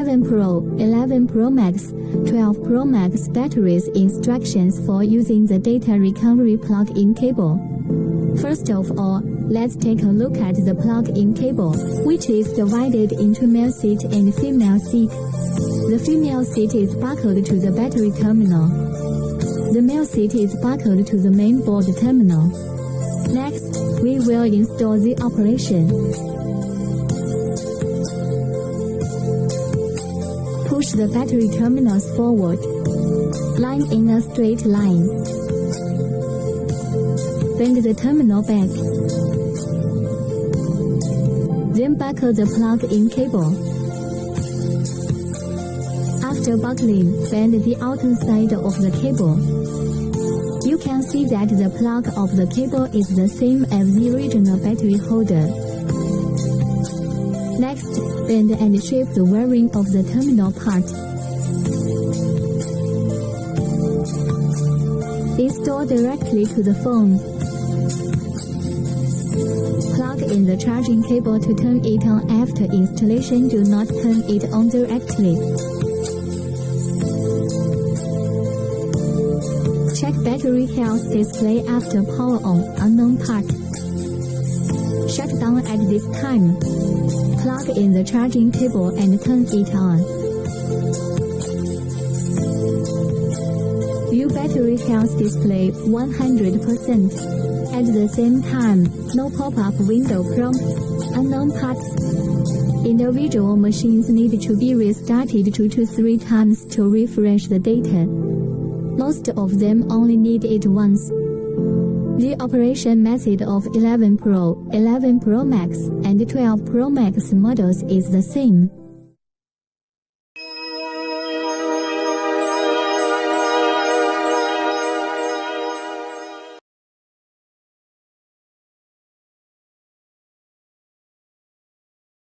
11 Pro, 11 Pro Max, 12 Pro Max batteries. Instructions for using the data recovery plug-in cable. First of all, let's take a look at the plug-in cable, which is divided into male seat and female seat. The female seat is buckled to the battery terminal. The male seat is buckled to the main board terminal. Next, we will install the operation. Push the battery terminals forward. Line in a straight line. Bend the terminal back. Then buckle the plug-in cable. After buckling, bend the outer side of the cable. You can see that the plug of the cable is the same as the original battery holder. Next, bend and shape the wiring of the terminal part. Install directly to the phone. Plug in the charging cable to turn it on. After installation, do not turn it on directly. Check battery health display after power on, unknown part. Shut down at this time. Plug in the charging cable and turn it on. View battery health display 100%. At the same time, no pop-up window prompt, unknown parts. Individual machines need to be restarted 2 to 3 times to refresh the data. Most of them only need it once. The operation method of 11 Pro, 11 Pro Max, and 12 Pro Max models is the same.